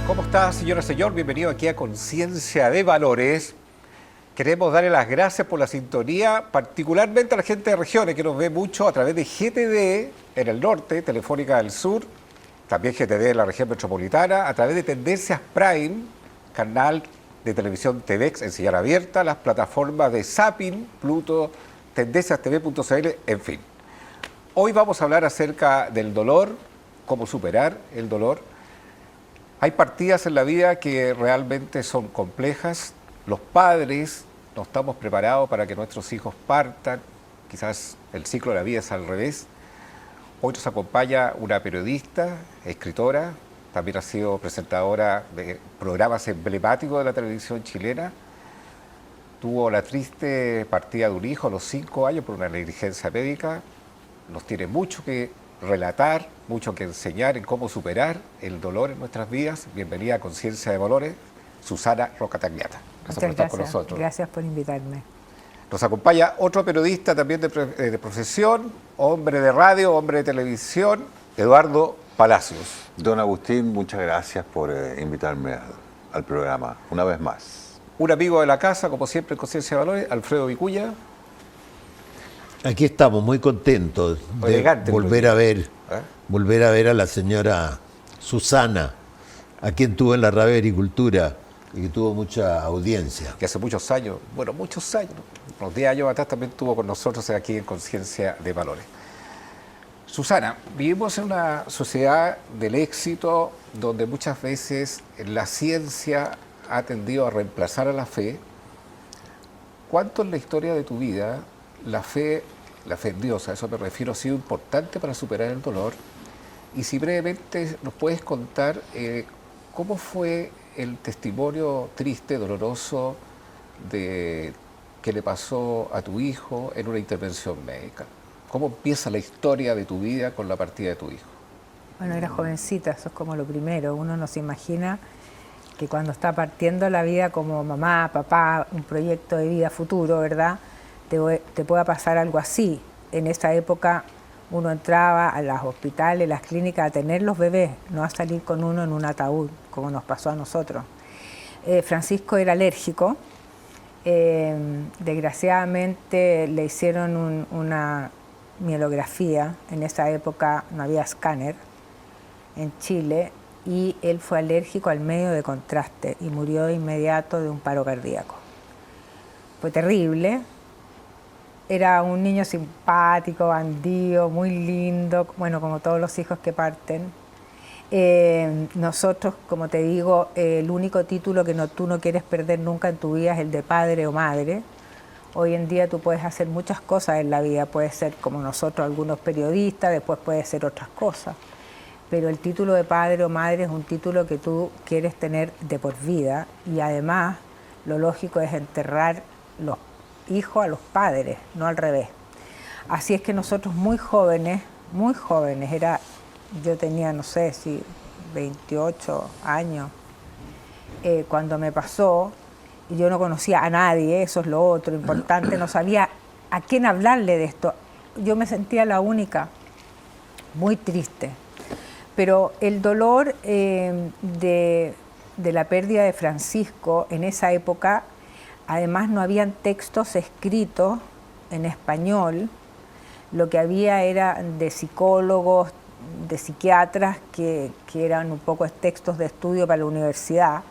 ¿Cómo está, señora, señor? Bienvenido aquí a Conciencia de Valores. Queremos darle las gracias por la sintonía, particularmente a la gente de regiones que nos ve mucho a través de GTD en el norte, Telefónica del Sur, también GTD en la región metropolitana, a través de Tendencias Prime, canal de televisión TVX en señal abierta, las plataformas de Zapping, Pluto, tendenciastv.cl, en fin. Hoy vamos a hablar acerca del dolor, cómo superar el dolor. Hay partidas en la vida que realmente son complejas. Los padres no estamos preparados para que nuestros hijos partan. Quizás el ciclo de la vida es al revés. Hoy nos acompaña una periodista, escritora, también ha sido presentadora de programas emblemáticos de la televisión chilena. Tuvo la triste partida de un hijo a los 5 años por una negligencia médica. Nos tiene mucho que relatar, mucho que enseñar en cómo superar el dolor en nuestras vidas. Bienvenida a Conciencia de Valores, Susana Roca Tagliata. Gracias por estar con nosotros. Gracias por invitarme. Nos acompaña otro periodista también de profesión, hombre de radio, hombre de televisión, Eduardo Palacios. Don Agustín, muchas gracias por invitarme al programa, una vez más. Un amigo de la casa, como siempre en Conciencia de Valores, Alfredo Vicuña. Aquí estamos muy contentos de volver a ver a la señora Susana, a quien tuvo en la Radio Agricultura y que tuvo mucha audiencia. Que hace muchos años, unos 10 años atrás también estuvo con nosotros aquí en Conciencia de Valores. Susana, vivimos en una sociedad del éxito donde muchas veces la ciencia ha tendido a reemplazar a la fe. ¿Cuánto en la historia de tu vida la fe en Dios, a eso me refiero, ha sido importante para superar el dolor? Y si brevemente nos puedes contar cómo fue el testimonio triste, doloroso, de que le pasó a tu hijo en una intervención médica. ¿Cómo empieza la historia de tu vida con la partida de tu hijo? Bueno, era jovencita, eso es como lo primero. Uno no se imagina que cuando está partiendo la vida como mamá, papá, un proyecto de vida futuro, ¿verdad?, te pueda pasar algo así. En esa época uno entraba a los hospitales, las clínicas a tener los bebés, no a salir con uno en un ataúd, como nos pasó a nosotros. Francisco era alérgico, desgraciadamente le hicieron una mielografía, en esa época no había escáner en Chile, y él fue alérgico al medio de contraste y murió de inmediato de un paro cardíaco. Fue terrible. Era un niño simpático, bandido, muy lindo, bueno, como todos los hijos que parten. Nosotros, como te digo, el único título que tú no quieres perder nunca en tu vida es el de padre o madre. Hoy en día tú puedes hacer muchas cosas en la vida, puedes ser como nosotros, algunos periodistas, después puedes ser otras cosas. Pero el título de padre o madre es un título que tú quieres tener de por vida, y además lo lógico es enterrar los hijos a los padres, no al revés. Así es que nosotros muy jóvenes, yo tenía, no sé si 28 años, cuando me pasó, y yo no conocía a nadie, eso es lo otro importante, no sabía a quién hablarle de esto. Yo me sentía la única, muy triste. Pero el dolor de la pérdida de Francisco en esa época, además no habían textos escritos en español, lo que había era de psicólogos, de psiquiatras, que eran un poco textos de estudio para la universidad,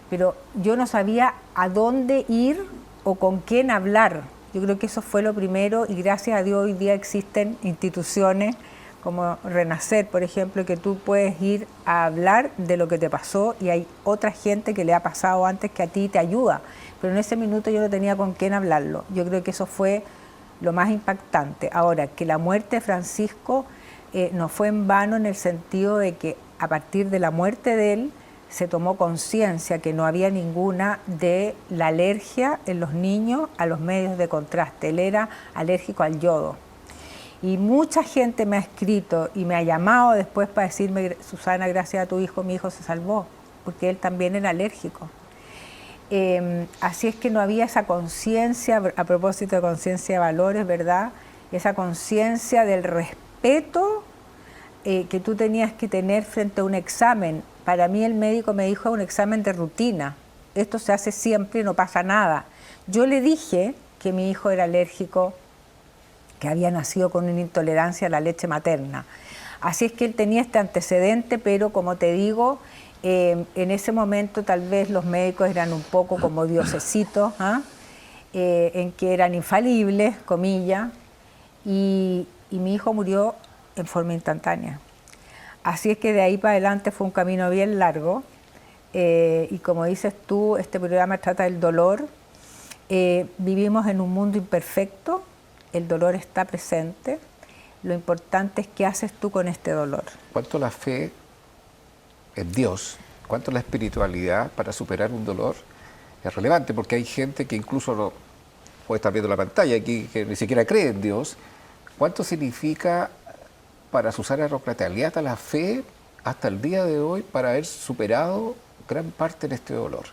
pero yo no sabía a dónde ir o con quién hablar. Yo creo que eso fue lo primero, y gracias a Dios hoy día existen instituciones como Renacer, por ejemplo, que tú puedes ir a hablar de lo que te pasó y hay otra gente que le ha pasado antes que a ti y te ayuda. Pero en ese minuto yo no tenía con quién hablarlo. Yo creo que eso fue lo más impactante. Ahora, que la muerte de Francisco no fue en vano, en el sentido de que a partir de la muerte de él se tomó conciencia que no había ninguna de la alergia en los niños a los medios de contraste. Él era alérgico al yodo. Y mucha gente me ha escrito y me ha llamado después para decirme: Susana, gracias a tu hijo, mi hijo se salvó, porque él también era alérgico. Así es que no había esa conciencia, a propósito de conciencia de valores, ¿verdad? Esa conciencia del respeto que tú tenías que tener frente a un examen. Para mí el médico me dijo, es un examen de rutina, esto se hace siempre y no pasa nada. Yo le dije que mi hijo era alérgico, que había nacido con una intolerancia a la leche materna. Así es que él tenía este antecedente, pero como te digo, en ese momento tal vez los médicos eran un poco como diosesitos, en que eran infalibles, comillas, y mi hijo murió en forma instantánea. Así es que de ahí para adelante fue un camino bien largo, y como dices tú, este programa trata del dolor. Vivimos en un mundo imperfecto, el dolor está presente, lo importante es qué haces tú con este dolor. ¿Cuánto la fe en Dios, cuánto la espiritualidad para superar un dolor es relevante? Porque hay gente que incluso no puede estar viendo la pantalla aquí, que ni siquiera cree en Dios. ¿Cuánto significa para Susana Roclataliata la fe hasta el día de hoy para haber superado gran parte de este dolor?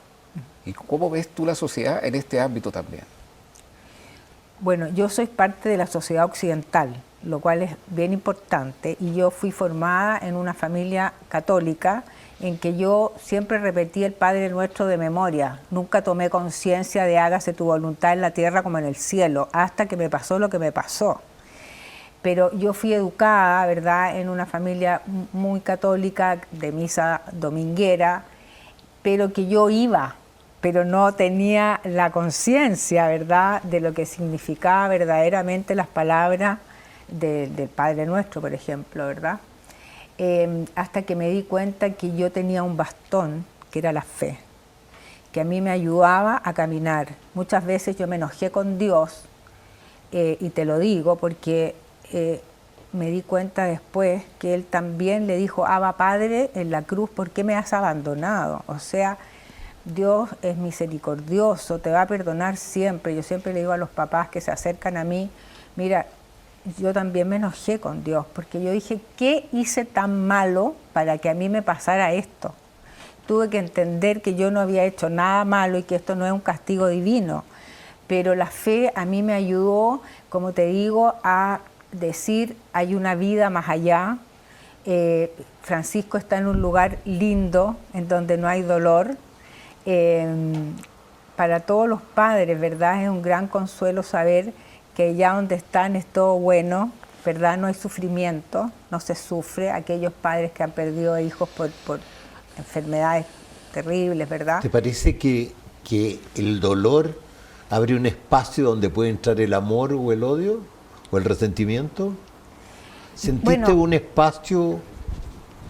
¿Y cómo ves tú la sociedad en este ámbito también? Bueno, yo soy parte de la sociedad occidental, lo cual es bien importante, y yo fui formada en una familia católica en que yo siempre repetí el Padre Nuestro de memoria. Nunca tomé conciencia de hágase tu voluntad en la tierra como en el cielo, hasta que me pasó lo que me pasó. Pero yo fui educada, ¿verdad?, en una familia muy católica, de misa dominguera, pero que yo iba, pero no tenía la conciencia, ¿verdad?, de lo que significaba verdaderamente las palabras del Padre Nuestro, por ejemplo, ¿verdad? Hasta que me di cuenta que yo tenía un bastón, que era la fe, que a mí me ayudaba a caminar. Muchas veces yo me enojé con Dios, y te lo digo porque me di cuenta después que Él también le dijo, Abba Padre, en la cruz, ¿por qué me has abandonado? O sea, Dios es misericordioso, te va a perdonar siempre. Yo siempre le digo a los papás que se acercan a mí, mira, yo también me enojé con Dios, porque yo dije, ¿qué hice tan malo para que a mí me pasara esto? Tuve que entender que yo no había hecho nada malo y que esto no es un castigo divino. Pero la fe a mí me ayudó, como te digo, a decir, hay una vida más allá. Francisco está en un lugar lindo, en donde no hay dolor. Para todos los padres, ¿verdad? Es un gran consuelo saber que ya donde están es todo bueno, ¿verdad? No hay sufrimiento, no se sufre. Aquellos padres que han perdido hijos por enfermedades terribles, ¿verdad? ¿Te parece que el dolor abre un espacio donde puede entrar el amor o el odio o el resentimiento? ¿Sentiste un espacio?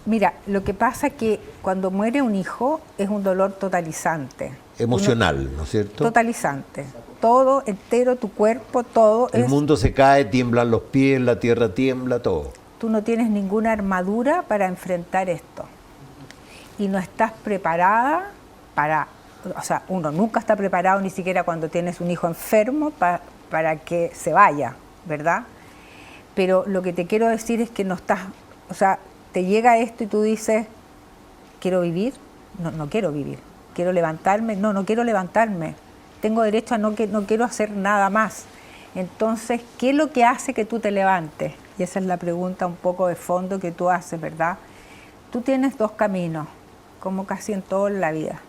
Mira, lo que pasa es que cuando muere un hijo es un dolor totalizante. Emocional, ¿no es cierto? Totalizante. Todo entero, tu cuerpo, todo. El mundo se cae, tiemblan los pies, la tierra tiembla, todo. Tú no tienes ninguna armadura para enfrentar esto. Y no estás preparada para... O sea, uno nunca está preparado, ni siquiera cuando tienes un hijo enfermo, para que se vaya, ¿verdad? Pero lo que te quiero decir es que no estás... O sea, te llega esto y tú dices, ¿quiero vivir? No quiero vivir. ¿Quiero levantarme? No quiero levantarme. Tengo derecho a no quiero hacer nada más. Entonces, ¿qué es lo que hace que tú te levantes? Y esa es la pregunta un poco de fondo que tú haces, ¿verdad? Tú tienes dos caminos, como casi en toda la vida.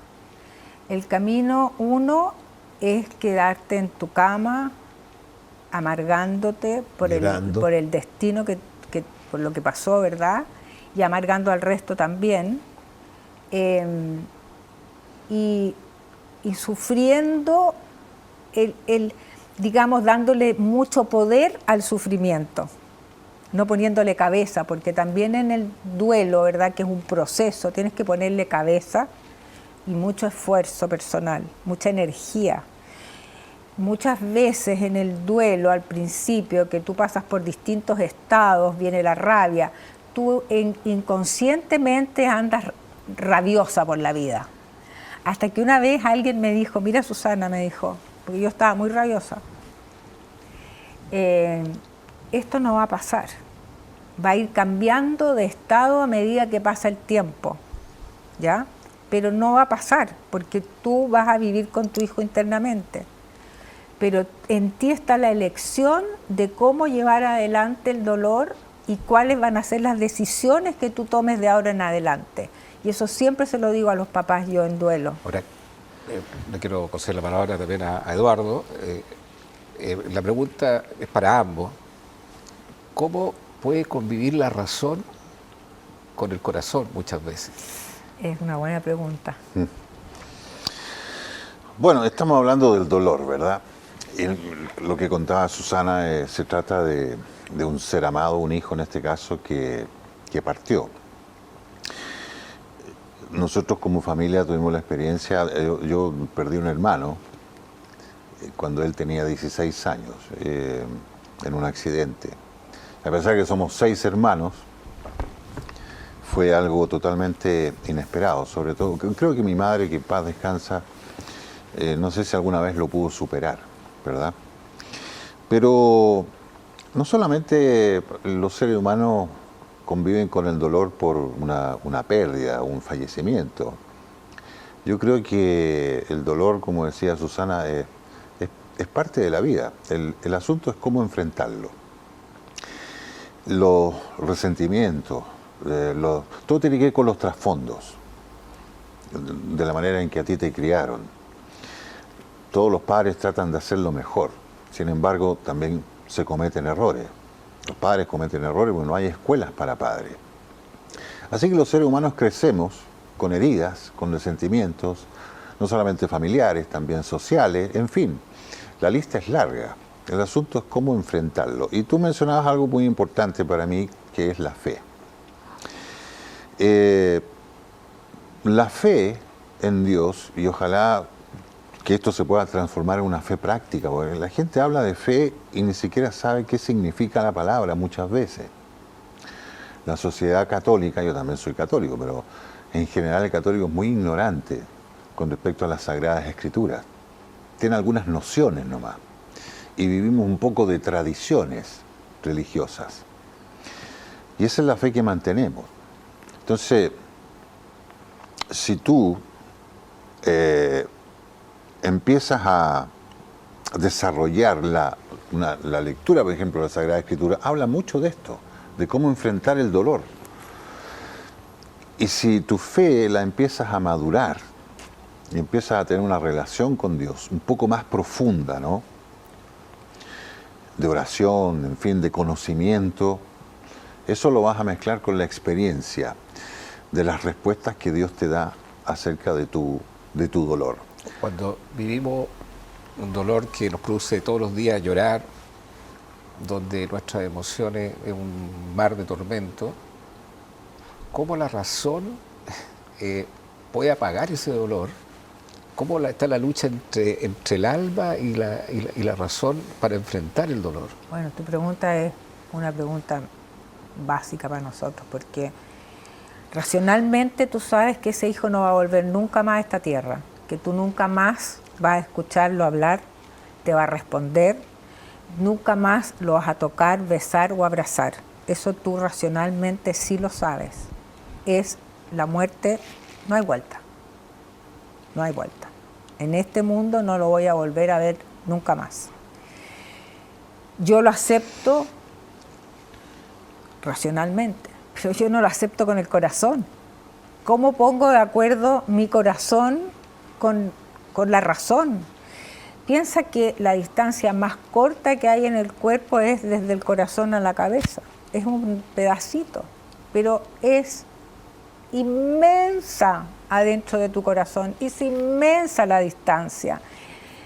El camino uno es quedarte en tu cama, amargándote por el destino, por lo que pasó, ¿verdad? Y amargando al resto también. Y sufriendo, digamos, dándole mucho poder al sufrimiento, no poniéndole cabeza, porque también en el duelo, ¿verdad?, que es un proceso, tienes que ponerle cabeza y mucho esfuerzo personal, mucha energía. Muchas veces en el duelo, al principio, que tú pasas por distintos estados, viene la rabia, tú inconscientemente andas rabiosa por la vida. Hasta que una vez alguien me dijo, mira Susana, me dijo, porque yo estaba muy rabiosa, esto no va a pasar, va a ir cambiando de estado a medida que pasa el tiempo, ¿ya? Pero no va a pasar, porque tú vas a vivir con tu hijo internamente. Pero en ti está la elección de cómo llevar adelante el dolor y cuáles van a ser las decisiones que tú tomes de ahora en adelante. Y eso siempre se lo digo a los papás yo en duelo. Ahora, le quiero conceder la palabra también a Eduardo. La pregunta es para ambos. ¿Cómo puede convivir la razón con el corazón muchas veces? Es una buena pregunta. Bueno, estamos hablando del dolor, ¿verdad? Y lo que contaba Susana se trata de un ser amado, un hijo en este caso, que partió. Nosotros como familia tuvimos la experiencia, yo perdí un hermano cuando él tenía 16 años en un accidente. A pesar de que somos 6 hermanos, fue algo totalmente inesperado, sobre todo. Creo que mi madre, que en paz descansa, no sé si alguna vez lo pudo superar, ¿verdad? Pero no solamente los seres humanos conviven con el dolor por una pérdida, un fallecimiento. Yo creo que el dolor, como decía Susana, es parte de la vida. El asunto es cómo enfrentarlo. Los resentimientos, todo tiene que ver con los trasfondos, de la manera en que a ti te criaron. Todos los padres tratan de hacerlo mejor, sin embargo también se cometen errores. Los padres cometen errores porque no hay escuelas para padres. Así que los seres humanos crecemos con heridas, con resentimientos, no solamente familiares, también sociales, en fin, la lista es larga. El asunto es cómo enfrentarlo. Y tú mencionabas algo muy importante para mí, que es la fe. La fe en Dios, y ojalá que esto se pueda transformar en una fe práctica, porque la gente habla de fe y ni siquiera sabe qué significa la palabra muchas veces. La sociedad católica, yo también soy católico, pero en general el católico es muy ignorante con respecto a las Sagradas Escrituras. Tiene algunas nociones nomás. Y vivimos un poco de tradiciones religiosas. Y esa es la fe que mantenemos. Entonces, si tú empiezas a desarrollar la lectura, por ejemplo, de la Sagrada Escritura, habla mucho de esto, de cómo enfrentar el dolor. Y si tu fe la empiezas a madurar y empiezas a tener una relación con Dios un poco más profunda, ¿no? De oración, en fin, de conocimiento, eso lo vas a mezclar con la experiencia de las respuestas que Dios te da acerca de tu dolor. Cuando vivimos un dolor que nos produce todos los días llorar, donde nuestras emociones es un mar de tormento, ¿cómo la razón puede apagar ese dolor? ¿Cómo está la lucha entre el alma y la razón para enfrentar el dolor? Bueno, tu pregunta es una pregunta básica para nosotros, porque racionalmente tú sabes que ese hijo no va a volver nunca más a esta tierra, que tú nunca más vas a escucharlo hablar, te va a responder, nunca más lo vas a tocar, besar o abrazar. Eso tú racionalmente sí lo sabes. Es la muerte, no hay vuelta. No hay vuelta. En este mundo no lo voy a volver a ver nunca más. Yo lo acepto racionalmente, pero yo no lo acepto con el corazón. ¿Cómo pongo de acuerdo mi corazón con la razón? Piensa que la distancia más corta que hay en el cuerpo es desde el corazón a la cabeza. Es un pedacito, pero es inmensa adentro de tu corazón, es inmensa la distancia.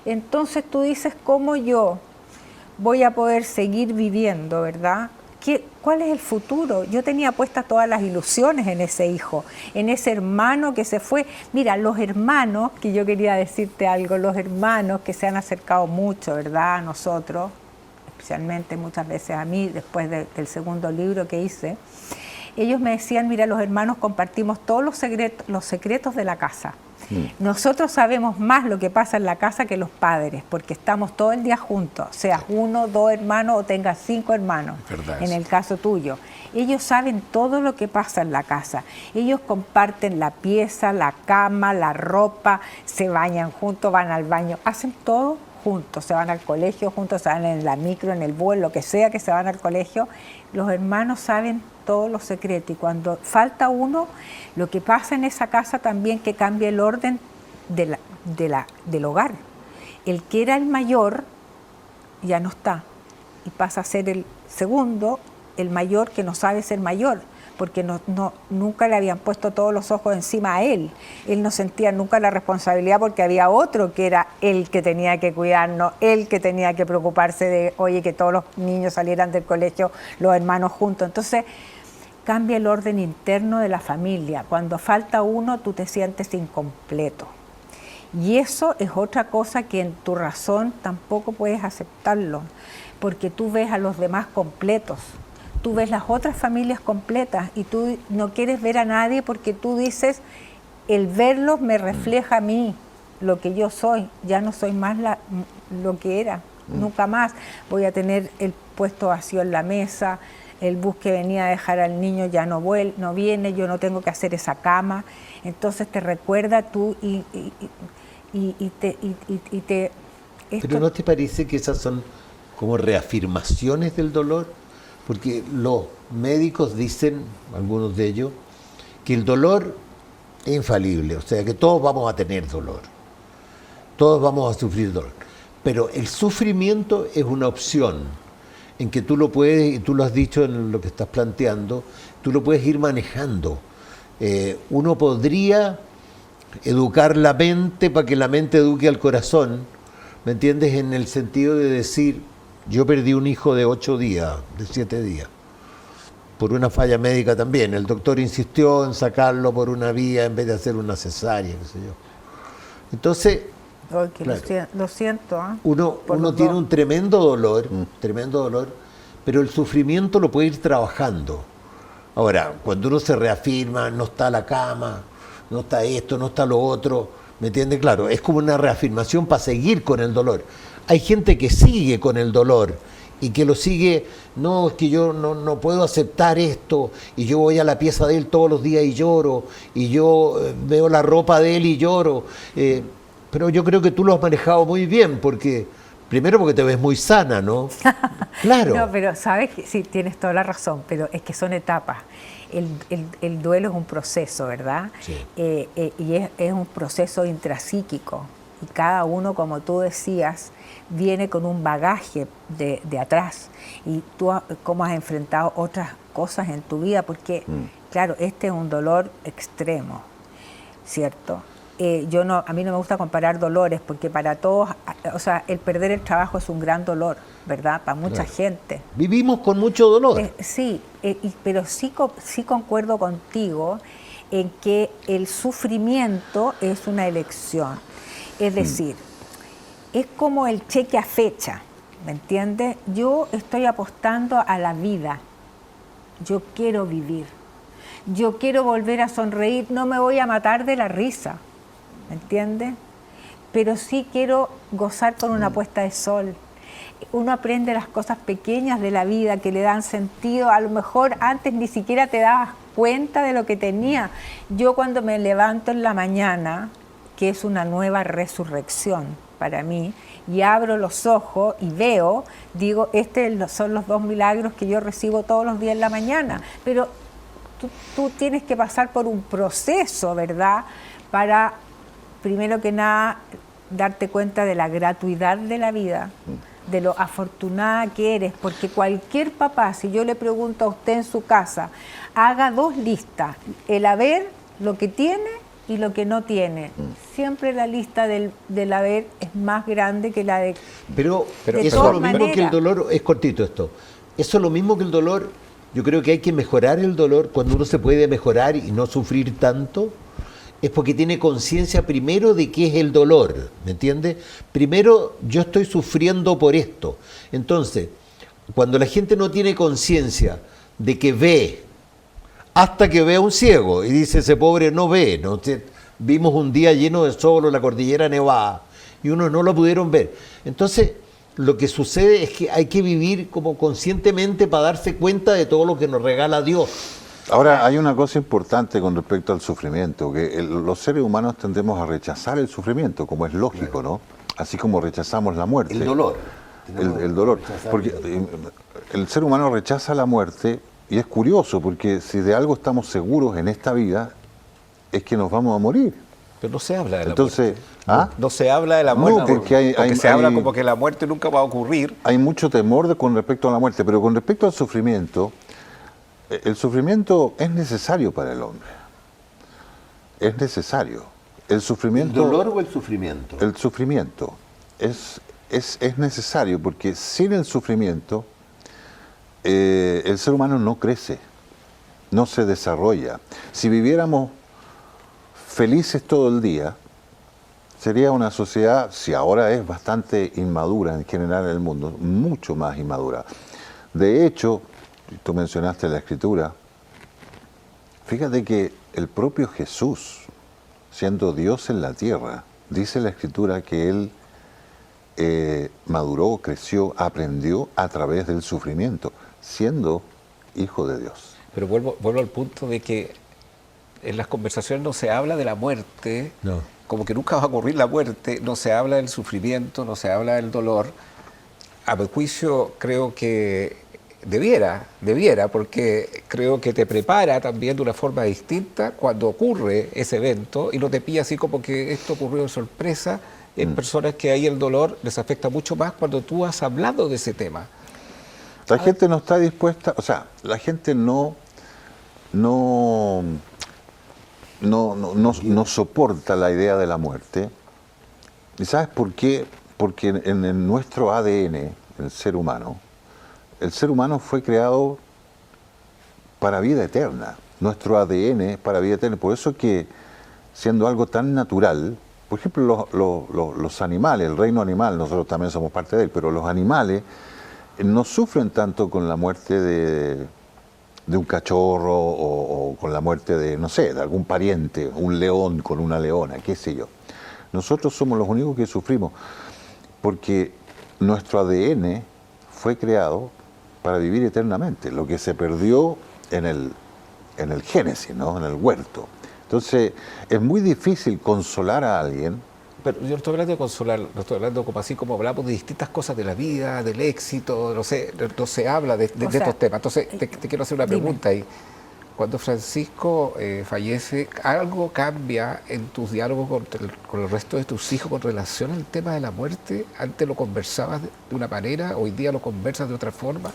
Entonces tú dices, ¿cómo yo voy a poder seguir viviendo, verdad? ¿Cuál es el futuro? Yo tenía puestas todas las ilusiones en ese hijo, en ese hermano que se fue. Mira, los hermanos, que yo quería decirte algo, los hermanos que se han acercado mucho, ¿verdad?, a nosotros, especialmente muchas veces a mí, después del segundo libro que hice, ellos me decían, mira, los hermanos compartimos todos los secretos de la casa. Nosotros sabemos más lo que pasa en la casa que los padres, porque estamos todo el día juntos, seas 1, 2 hermanos o tengas 5 hermanos, en el caso tuyo. Ellos saben todo lo que pasa en la casa. Ellos comparten la pieza, la cama, la ropa, se bañan juntos, van al baño, hacen todo juntos, se van al colegio juntos, se van en la micro, en el bus, lo que sea que se van al colegio, los hermanos saben todos los secretos y cuando falta uno, lo que pasa en esa casa también que cambia el orden del hogar. El que era el mayor ya no está y pasa a ser el segundo, el mayor que no sabe ser mayor, porque nunca le habían puesto todos los ojos encima a él. Él no sentía nunca la responsabilidad porque había otro que era el que tenía que cuidarnos, el que tenía que preocuparse de, oye, que todos los niños salieran del colegio, los hermanos juntos. Entonces, cambia el orden interno de la familia. Cuando falta uno, tú te sientes incompleto. Y eso es otra cosa que en tu razón tampoco puedes aceptarlo, porque tú ves a los demás completos. Tú ves las otras familias completas y tú no quieres ver a nadie porque tú dices, el verlos me refleja a mí, lo que yo soy, ya no soy más lo que era, nunca más. Voy a tener el puesto vacío en la mesa, el bus que venía a dejar al niño ya no viene, yo no tengo que hacer esa cama. Entonces te recuerda tú y te... ¿Pero no te parece que esas son como reafirmaciones del dolor? Porque los médicos dicen, algunos de ellos, que el dolor es infalible, o sea que todos vamos a tener dolor, todos vamos a sufrir dolor, pero el sufrimiento es una opción en que tú lo puedes, y tú lo has dicho en lo que estás planteando, tú lo puedes ir manejando. Uno podría educar la mente para que la mente eduque al corazón, ¿me entiendes? En el sentido de decir, yo perdí un hijo de 8 días, de 7 días, por una falla médica también. El doctor insistió en sacarlo por una vía en vez de hacer una cesárea, qué sé yo. Entonces, claro, lo siento. Uno tiene un tremendo dolor, pero el sufrimiento lo puede ir trabajando. Ahora, cuando uno se reafirma, no está la cama, no está esto, no está lo otro, ¿me entiendes? Claro, es como una reafirmación para seguir con el dolor. Hay gente que sigue con el dolor y que lo sigue, no, es que yo no puedo aceptar esto y yo voy a la pieza de él todos los días y lloro y yo veo la ropa de él y lloro. Pero yo creo que tú lo has manejado muy bien porque, primero porque te ves muy sana, ¿no? Claro. No, pero sabes que sí, tienes toda la razón, pero es que son etapas. El duelo es un proceso, ¿verdad? Sí. Y es un proceso intrapsíquico. Y cada uno, como tú decías, viene con un bagaje de atrás. Y tú cómo has enfrentado otras cosas en tu vida, porque, claro, este es un dolor extremo, ¿cierto? A mí no me gusta comparar dolores, porque para todos, o sea, el perder el trabajo es un gran dolor, ¿verdad? Para mucha gente. Vivimos con mucho dolor. Sí, pero sí concuerdo contigo en que el sufrimiento es una elección. Es decir, es como el cheque a fecha, ¿me entiendes? Yo estoy apostando a la vida. Yo quiero vivir. Yo quiero volver a sonreír. No me voy a matar de la risa, ¿me entiendes? Pero sí quiero gozar con una puesta de sol. Uno aprende las cosas pequeñas de la vida que le dan sentido. A lo mejor antes ni siquiera te dabas cuenta de lo que tenía. Yo cuando me levanto en la mañana, que es una nueva resurrección para mí, y abro los ojos y veo, digo, son los 2 milagros que yo recibo todos los días en la mañana. Pero tú tienes que pasar por un proceso, ¿verdad? Para, primero que nada, darte cuenta de la gratuidad de la vida, de lo afortunada que eres, porque cualquier papá, si yo le pregunto a usted en su casa, haga 2 listas, el haber, lo que tiene y lo que no tiene. Siempre la lista del haber es más grande que la de... Pero eso es lo mismo que el dolor, es cortito esto, eso es lo mismo que el dolor. Yo creo que hay que mejorar el dolor. Cuando uno se puede mejorar y no sufrir tanto, es porque tiene conciencia primero de qué es el dolor, ¿me entiendes? Primero, yo estoy sufriendo por esto. Entonces, cuando la gente no tiene conciencia de que ve, hasta que ve a un ciego y dice, ese pobre no ve, ¿no? Vimos un día lleno de sol, la cordillera nevada, y unos no lo pudieron ver. Entonces, lo que sucede es que hay que vivir como conscientemente para darse cuenta de todo lo que nos regala Dios. Ahora, hay una cosa importante con respecto al sufrimiento, que los seres humanos tendemos a rechazar el sufrimiento, como es lógico, ¿no? así como rechazamos la muerte. El dolor. El dolor. Porque el ser humano rechaza la muerte, y es curioso, porque si de algo estamos seguros en esta vida, es que nos vamos a morir. Pero no se habla de la muerte. No se habla de la muerte, No, porque se habla como que la muerte nunca va a ocurrir. Hay mucho temor con respecto a la muerte, pero con respecto al sufrimiento, el sufrimiento es necesario para el hombre. Es necesario. El sufrimiento... ¿El dolor o el sufrimiento? El sufrimiento es necesario, porque sin el sufrimiento el ser humano no crece, no se desarrolla. Si viviéramos felices todo el día, sería una sociedad, si ahora es bastante inmadura en general en el mundo, mucho más inmadura. De hecho, tú mencionaste la Escritura, fíjate que el propio Jesús, siendo Dios en la tierra, dice la Escritura que Él maduró, creció, aprendió a través del sufrimiento, siendo Hijo de Dios. Pero vuelvo al punto de que en las conversaciones no se habla de la muerte, no. Como que nunca va a ocurrir la muerte, no se habla del sufrimiento, no se habla del dolor. A mi juicio creo que debiera, porque creo que te prepara también de una forma distinta cuando ocurre ese evento y no te pilla así como que esto ocurrió de sorpresa. En personas que ahí el dolor les afecta mucho más cuando tú has hablado de ese tema. La gente no está dispuesta, o sea, la gente no soporta la idea de la muerte. ¿Y sabes por qué? Porque en nuestro ADN, el ser humano fue creado para vida eterna. Nuestro ADN es para vida eterna. Por eso que, siendo algo tan natural, por ejemplo, los animales, el reino animal, nosotros también somos parte de él, pero los animales no sufren tanto con la muerte de un cachorro o con la muerte de, no sé, de algún pariente, un león con una leona, qué sé yo. Nosotros somos los únicos que sufrimos porque nuestro ADN fue creado para vivir eternamente, lo que se perdió en el Génesis, ¿no? En el huerto. Entonces, es muy difícil consolar a alguien. Pero yo no estoy hablando de consolar, no estoy hablando como así como hablamos de distintas cosas de la vida, del éxito, no se habla de estos temas. Entonces, te quiero hacer una pregunta ahí. Cuando Francisco fallece, ¿algo cambia en tus diálogos con el resto de tus hijos con relación al tema de la muerte? ¿Antes lo conversabas de una manera, hoy día lo conversas de otra forma?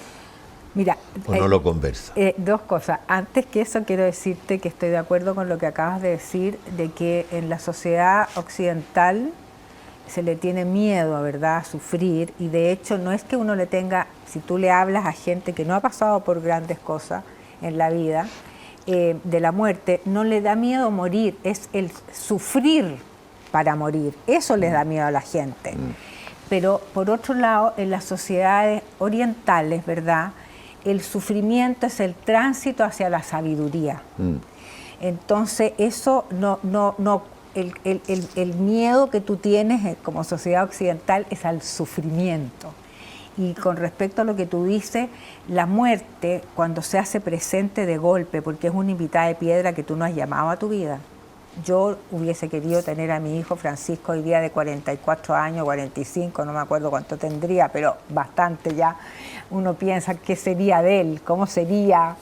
Mira, ¿O no lo conversa? Dos cosas. Antes que eso, quiero decirte que estoy de acuerdo con lo que acabas de decir, de que en la sociedad occidental se le tiene miedo, ¿verdad?, a sufrir, y de hecho no es que uno le tenga, si tú le hablas a gente que no ha pasado por grandes cosas en la vida, de la muerte, no le da miedo morir, es el sufrir para morir, eso les da miedo a la gente. Pero por otro lado, en las sociedades orientales, ¿verdad?, el sufrimiento es el tránsito hacia la sabiduría. Entonces, eso el miedo que tú tienes como sociedad occidental es al sufrimiento. Y con respecto a lo que tú dices, la muerte, cuando se hace presente de golpe, porque es una invitada de piedra que tú no has llamado a tu vida. Yo hubiese querido tener a mi hijo Francisco hoy día de 44 años, 45, no me acuerdo cuánto tendría, pero bastante ya. Uno piensa qué sería de él, cómo sería.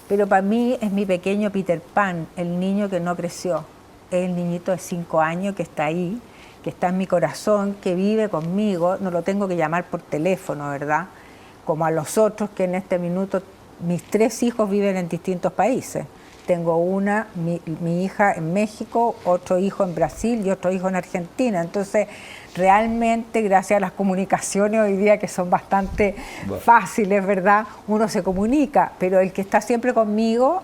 Pero para mí es mi pequeño Peter Pan, el niño que no creció. Es el niñito de 5 años que está ahí, que está en mi corazón, que vive conmigo. No lo tengo que llamar por teléfono, ¿verdad? Como a los otros que en este minuto, mis 3 hijos viven en distintos países. Tengo mi hija en México, otro hijo en Brasil y otro hijo en Argentina. Entonces, realmente, gracias a las comunicaciones hoy día que son bastante fáciles, ¿verdad?, uno se comunica, pero el que está siempre conmigo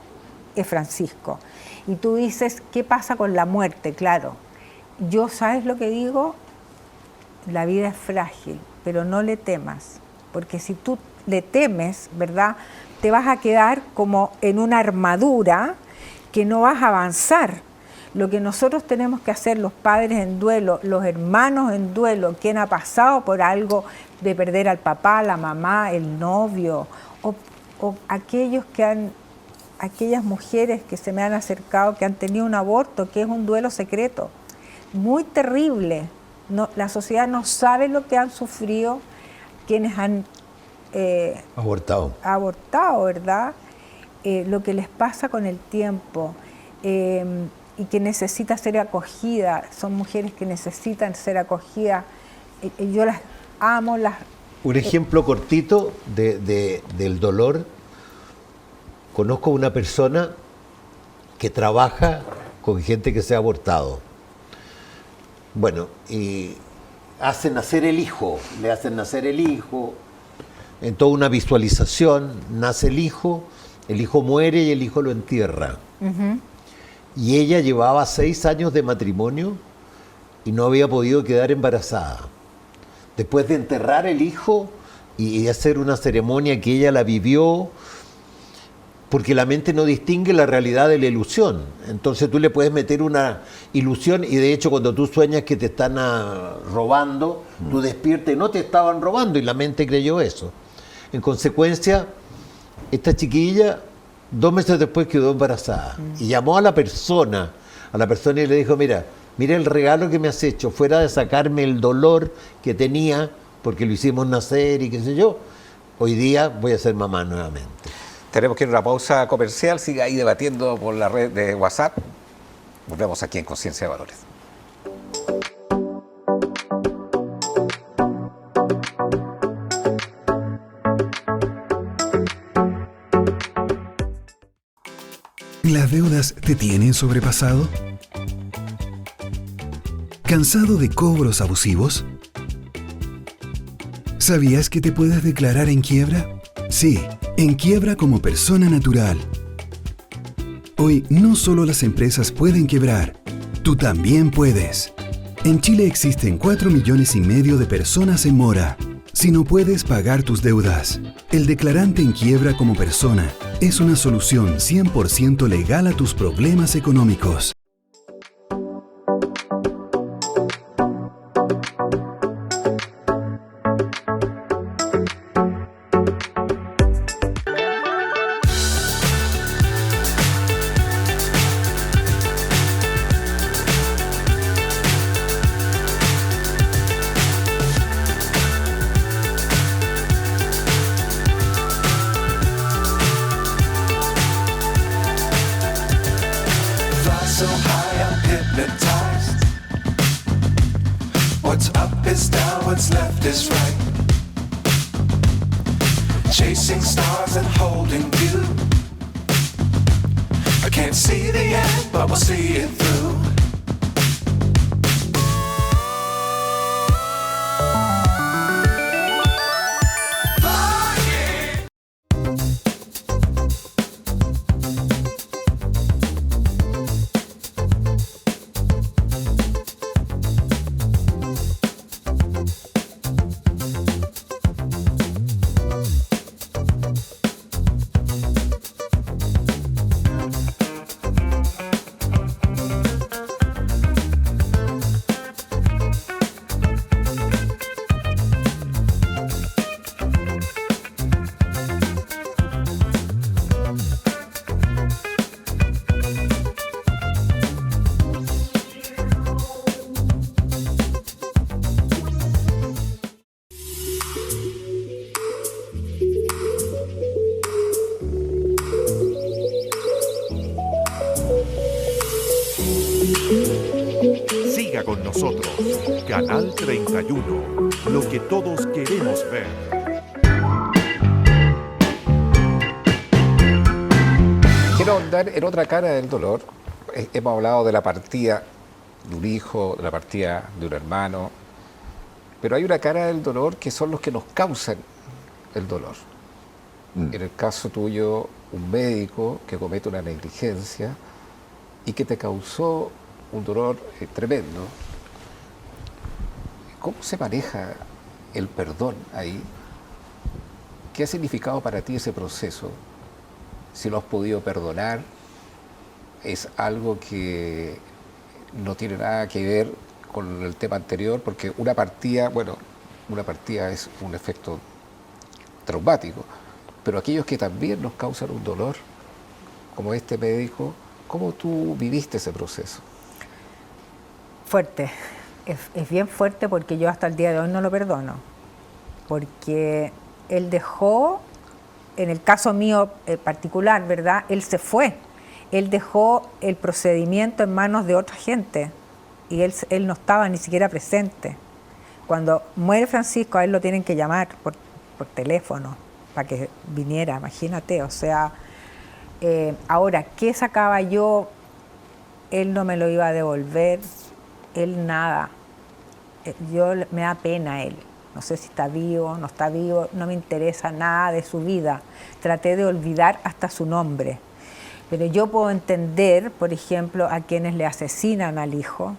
es Francisco. Y tú dices, ¿qué pasa con la muerte? Claro, yo, ¿sabes lo que digo? La vida es frágil, pero no le temas, porque si tú le temes, ¿verdad?, te vas a quedar como en una armadura que no vas a avanzar. Lo que nosotros tenemos que hacer, los padres en duelo, los hermanos en duelo, quien ha pasado por algo de perder al papá, la mamá, el novio, o aquellas mujeres que se me han acercado que han tenido un aborto, que es un duelo secreto, muy terrible, la sociedad no sabe lo que han sufrido quienes han abortado, ¿verdad? Lo que les pasa con el tiempo y que necesita ser acogida. Son mujeres que necesitan ser acogidas. Yo las amo. Un ejemplo cortito del dolor. Conozco una persona que trabaja con gente que se ha abortado. Bueno, y hacen nacer el hijo, le hacen nacer el hijo, en toda una visualización, nace el hijo muere y el hijo lo entierra. Uh-huh. Y ella llevaba 6 años de matrimonio y no había podido quedar embarazada. Después de enterrar el hijo y hacer una ceremonia que ella la vivió, porque la mente no distingue la realidad de la ilusión. Entonces tú le puedes meter una ilusión y de hecho cuando tú sueñas que te están robando, tú despiertas y no te estaban robando y la mente creyó eso. En consecuencia, esta chiquilla 2 meses después quedó embarazada y llamó a la persona y le dijo, mira el regalo que me has hecho, fuera de sacarme el dolor que tenía porque lo hicimos nacer y qué sé yo, hoy día voy a ser mamá nuevamente. Tenemos que ir a una pausa comercial, sigue ahí debatiendo por la red de WhatsApp. Volvemos aquí en Conciencia de Valores. ¿Las deudas te tienen sobrepasado? ¿Cansado de cobros abusivos? ¿Sabías que te puedes declarar en quiebra? Sí, en quiebra como persona natural. Hoy no solo las empresas pueden quebrar, tú también puedes. En Chile existen 4,5 millones de personas en mora. Si no puedes pagar tus deudas, el declarante en quiebra como persona es una solución 100% legal a tus problemas económicos. Siga con nosotros, Canal 31, lo que todos queremos ver. Quiero andar en otra cara del dolor. Hemos hablado de la partida de un hijo, de la partida de un hermano, pero hay una cara del dolor que son los que nos causan el dolor. En el caso tuyo, un médico que comete una negligencia y que te causó un dolor tremendo. ¿Cómo se maneja el perdón ahí? ¿Qué ha significado para ti ese proceso? Si lo has podido perdonar, es algo que no tiene nada que ver con el tema anterior, porque una partida es un efecto traumático, pero aquellos que también nos causan un dolor, como este médico, ¿cómo tú viviste ese proceso? Fuerte, es bien fuerte porque yo hasta el día de hoy no lo perdono. Porque él dejó, en el caso mío particular, ¿verdad? Él se fue. Él dejó el procedimiento en manos de otra gente y él no estaba ni siquiera presente. Cuando muere Francisco, a él lo tienen que llamar por teléfono para que viniera, imagínate. O sea, ahora, ¿qué sacaba yo? Él no me lo iba a devolver, él nada. Me da pena él. No sé si está vivo, no está vivo, no me interesa nada de su vida. Traté de olvidar hasta su nombre. Pero yo puedo entender, por ejemplo, a quienes le asesinan al hijo.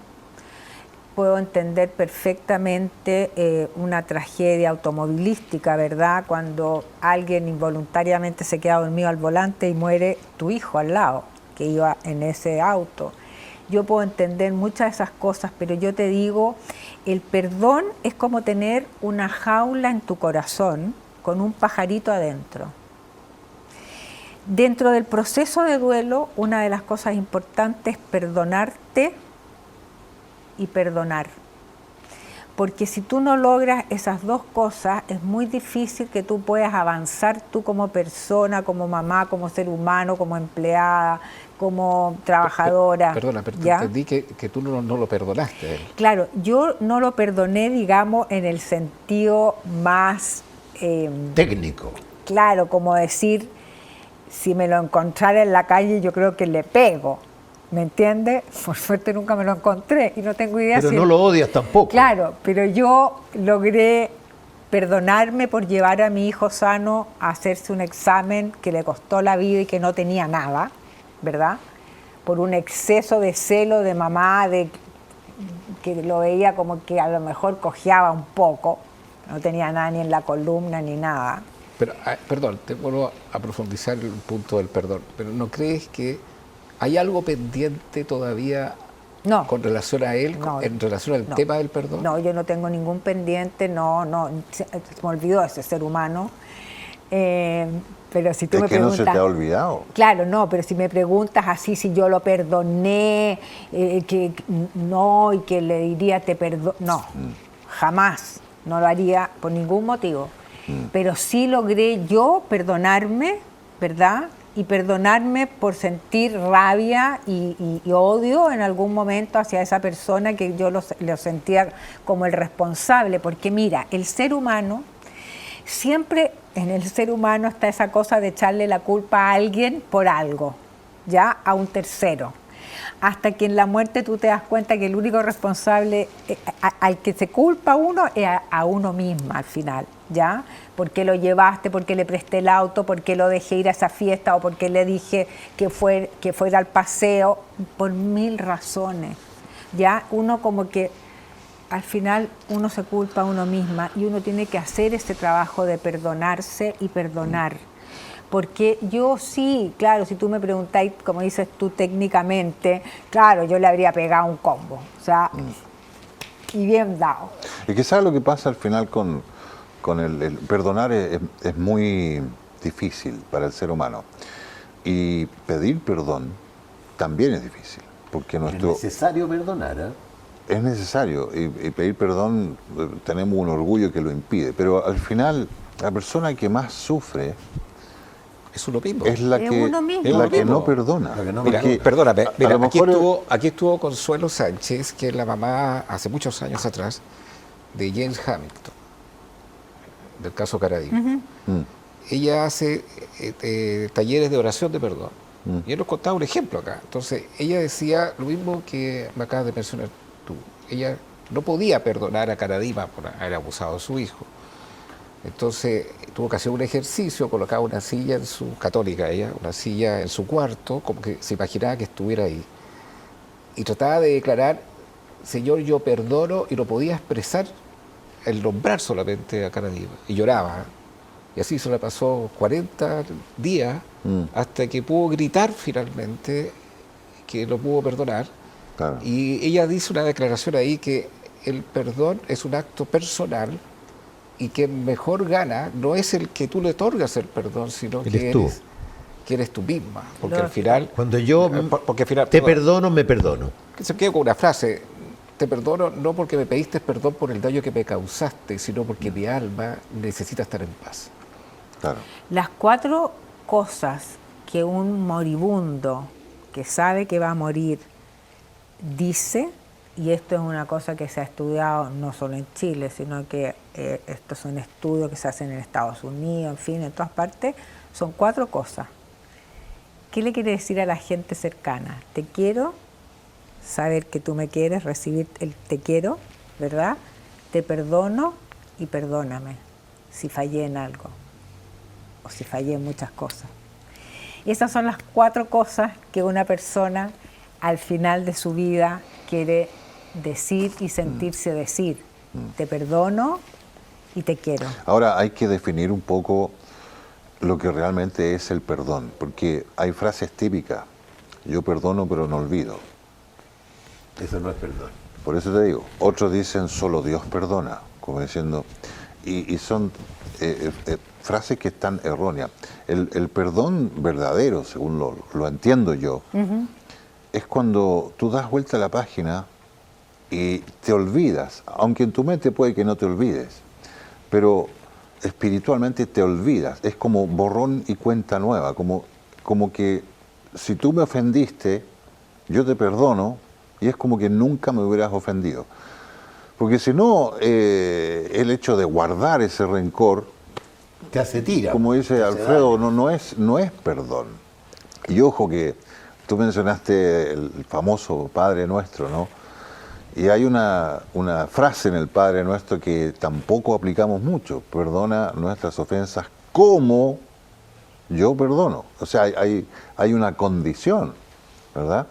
Puedo entender perfectamente una tragedia automovilística, ¿verdad? Cuando alguien involuntariamente se queda dormido al volante y muere tu hijo al lado, que iba en ese auto. Yo puedo entender muchas de esas cosas, pero yo te digo, el perdón es como tener una jaula en tu corazón con un pajarito adentro. Dentro del proceso de duelo, una de las cosas importantes es perdonarte y perdonar. Porque si tú no logras esas dos cosas, es muy difícil que tú puedas avanzar tú como persona, como mamá, como ser humano, como empleada, como trabajadora. Perdona, pero entendí que tú no lo perdonaste. Claro, yo no lo perdoné, digamos, en el sentido más... técnico. Claro, como decir, si me lo encontrara en la calle, yo creo que le pego. ¿Me entiendes? Por suerte nunca me lo encontré y no tengo idea. Pero no lo odias tampoco. Claro, pero yo logré perdonarme por llevar a mi hijo sano a hacerse un examen que le costó la vida y que no tenía nada, ¿verdad? Por un exceso de celo de mamá, que lo veía como que a lo mejor cojeaba un poco, no tenía nada ni en la columna ni nada. Pero, perdón, te vuelvo a profundizar el punto del perdón, pero ¿no crees que hay algo pendiente todavía con relación a él, en relación al tema del perdón? No, yo no tengo ningún pendiente, se me olvidó ese ser humano. Pero si tú me preguntas... ¿No se te ha olvidado? Claro, no, pero si me preguntas así, si yo lo perdoné, que no, y que le diría te perdono... No, jamás, no lo haría por ningún motivo. Pero sí logré yo perdonarme, ¿verdad? Y perdonarme por sentir rabia y odio en algún momento hacia esa persona que yo lo sentía como el responsable. Porque mira, el ser humano, siempre en el ser humano está esa cosa de echarle la culpa a alguien por algo, ya a un tercero. Hasta que en la muerte tú te das cuenta que el único responsable al que se culpa uno es a uno mismo al final, ¿ya? ¿Por qué lo llevaste? ¿Por qué le presté el auto? ¿Por qué lo dejé ir a esa fiesta? ¿O por qué le dije que fuera al paseo? Por 1000 razones, ¿ya? Uno como que al final uno se culpa a uno misma y uno tiene que hacer ese trabajo de perdonarse y perdonar. Porque yo sí, claro, si tú me preguntáis, como dices tú técnicamente, claro, yo le habría pegado un combo, o sea, y bien dado. Y que sabes lo que pasa al final con el perdonar es muy difícil para el ser humano. Y pedir perdón también es difícil. Porque es necesario perdonar, ¿eh? Es necesario. Y pedir perdón, tenemos un orgullo que lo impide. Pero al final, la persona que más sufre es uno mismo. Es la que no perdona. Mira, perdóname, mira, aquí estuvo Consuelo Sánchez, que es la mamá hace muchos años atrás de James Hamilton, del caso Caradima. Ella hace talleres de oración de perdón. Y él nos contaba un ejemplo acá. Entonces, ella decía lo mismo que me acabas de mencionar tú. Ella no podía perdonar a Caradima por haber abusado de su hijo. Entonces tuvo que hacer un ejercicio, colocaba una silla en su, católica ella, una silla en su cuarto, como que se imaginaba que estuviera ahí. Y trataba de declarar, Señor, yo perdono, y lo podía expresar, el nombrar solamente a Caradima. Y lloraba. Y así se le pasó 40 días hasta que pudo gritar finalmente que lo pudo perdonar. Claro. Y ella dice una declaración ahí que el perdón es un acto personal y que mejor gana no es el que tú le otorgas el perdón, sino que eres tú misma. Porque al final... Cuando yo te perdono, me perdono. Se queda con una frase, te perdono no porque me pediste perdón por el daño que me causaste, sino porque mi alma necesita estar en paz. Claro. Las 4 cosas que un moribundo que sabe que va a morir dice, y esto es una cosa que se ha estudiado no solo en Chile, sino que estos son estudios que se hacen en Estados Unidos, en fin, en todas partes, son 4 cosas. ¿Qué le quiere decir a la gente cercana? Te quiero, saber que tú me quieres, recibir el te quiero, ¿verdad? Te perdono y perdóname si fallé en algo o si fallé en muchas cosas. Y esas son las 4 cosas que una persona al final de su vida quiere decir y sentirse decir. Te perdono y te quiero. Ahora hay que definir un poco lo que realmente es el perdón, porque hay frases típicas, yo perdono pero no olvido. Eso no es perdón. Por eso te digo, otros dicen solo Dios perdona, como diciendo, y son frases que están erróneas. El perdón verdadero, según lo entiendo yo, es cuando tú das vuelta a la página y te olvidas, aunque en tu mente puede que no te olvides, pero espiritualmente te olvidas, es como borrón y cuenta nueva, como que si tú me ofendiste, yo te perdono y es como que nunca me hubieras ofendido. Porque si no, el hecho de guardar ese rencor, te hace tira. Como dice Alfredo, no es perdón. Y ojo que tú mencionaste el famoso Padre Nuestro, ¿no? Y hay una frase en el Padre Nuestro que tampoco aplicamos mucho. Perdona nuestras ofensas como yo perdono. O sea, hay una condición, ¿verdad?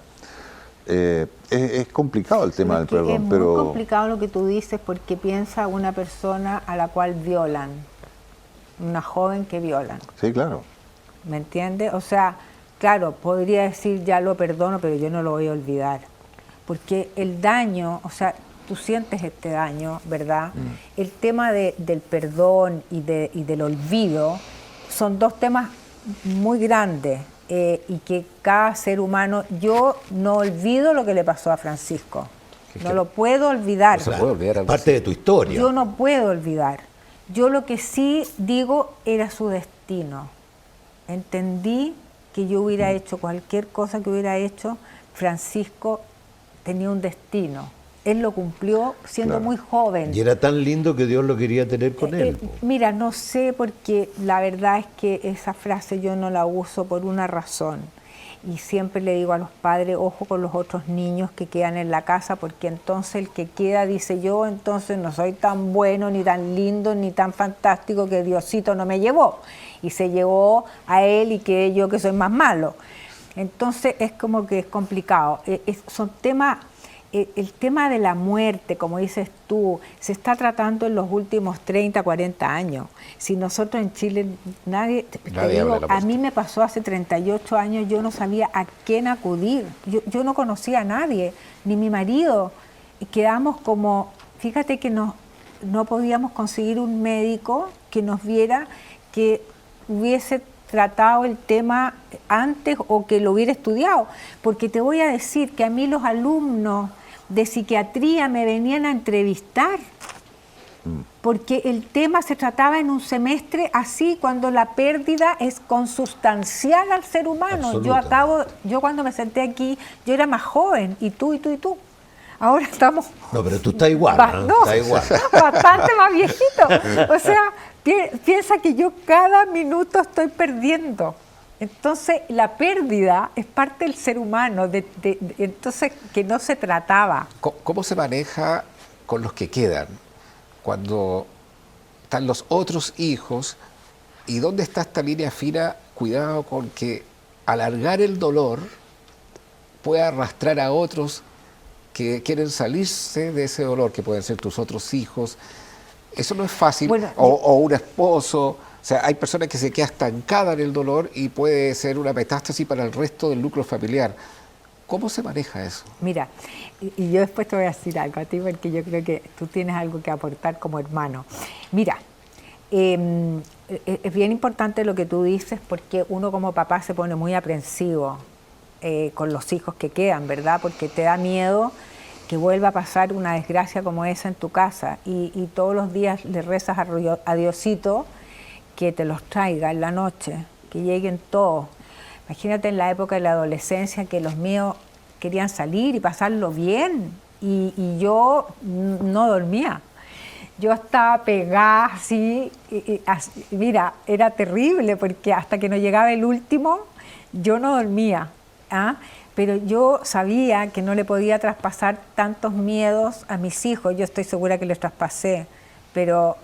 Es complicado el tema del perdón, pero... Es muy complicado lo que tú dices porque piensa una persona a la cual violan, una joven que violan. Sí, claro. ¿Me entiendes? O sea, claro, podría decir ya lo perdono, pero yo no lo voy a olvidar. Porque el daño, o sea, tú sientes este daño, ¿verdad? El tema del perdón y del olvido son 2 temas muy grandes y que cada ser humano, yo no olvido lo que le pasó a Francisco, no lo puedo olvidar. No se puede olvidar algo parte así. de tu historia. Yo no puedo olvidar. Yo lo que sí digo era su destino. Entendí que yo hubiera hecho cualquier cosa que hubiera hecho, Francisco tenía un destino. Él lo cumplió siendo muy joven. Y era tan lindo que Dios lo quería tener con él. Mira, no sé, porque la verdad es que esa frase yo no la uso por una razón. Y siempre le digo a los padres, ojo con los otros niños que quedan en la casa, porque entonces el que queda dice yo, entonces no soy tan bueno, ni tan lindo, ni tan fantástico que Diosito no me llevó. Y se llevó a él y que yo que soy más malo. Entonces es como que es complicado. Son temas... El tema de la muerte, como dices tú, se está tratando en los últimos 30, 40 años. Si nosotros en Chile, nadie digo, a mí me pasó hace 38 años, yo no sabía a quién acudir. Yo no conocía a nadie, ni mi marido. Y quedamos como, fíjate que no podíamos conseguir un médico que nos viera, que hubiese tratado el tema antes o que lo hubiera estudiado. Porque te voy a decir que a mí los alumnos de psiquiatría me venían a entrevistar porque el tema se trataba en un semestre así, cuando la pérdida es consustancial al ser humano. Yo cuando me senté aquí, yo era más joven, y tú. Ahora estamos... No, pero tú estás igual, ¿no? Estás igual. Bastante más viejito. O sea, piensa que yo cada minuto estoy perdiendo. Entonces, la pérdida es parte del ser humano, entonces, que no se trataba. ¿Cómo se maneja con los que quedan? Cuando están los otros hijos, ¿y dónde está esta línea fina? Cuidado con que alargar el dolor pueda arrastrar a otros que quieren salirse de ese dolor, que pueden ser tus otros hijos. Eso no es fácil, bueno, o un esposo. O sea, hay personas que se quedan estancadas en el dolor y puede ser una metástasis para el resto del núcleo familiar. ¿Cómo se maneja eso? Mira, y yo después te voy a decir algo a ti, porque yo creo que tú tienes algo que aportar como hermano. Mira, es bien importante lo que tú dices, porque uno como papá se pone muy aprensivo con los hijos que quedan, ¿verdad? Porque te da miedo que vuelva a pasar una desgracia como esa en tu casa y todos los días le rezas a Diosito que te los traiga en la noche, que lleguen todos. Imagínate en la época de la adolescencia que los míos querían salir y pasarlo bien y yo no dormía. Yo estaba pegada así, mira, era terrible porque hasta que no llegaba el último yo no dormía, ¿ah? Pero yo sabía que no le podía traspasar tantos miedos a mis hijos. Yo estoy segura que les traspasé, pero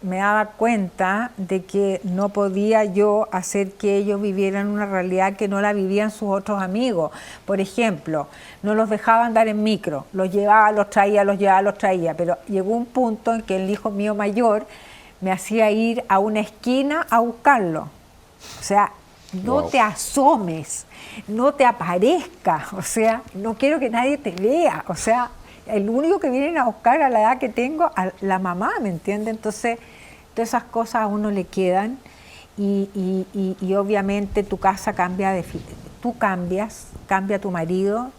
me daba cuenta de que no podía yo hacer que ellos vivieran una realidad que no la vivían sus otros amigos. Por ejemplo, no los dejaba andar en micro, los llevaba, los traía, pero llegó un punto en que el hijo mío mayor me hacía ir a una esquina a buscarlo. O sea, no te asomes, no te aparezcas, o sea, no quiero que nadie te vea, o sea, el único que vienen a buscar a la edad que tengo, a la mamá, ¿me entiende? Entonces, todas esas cosas a uno le quedan y obviamente tu casa cambia, tú cambias, cambia tu marido,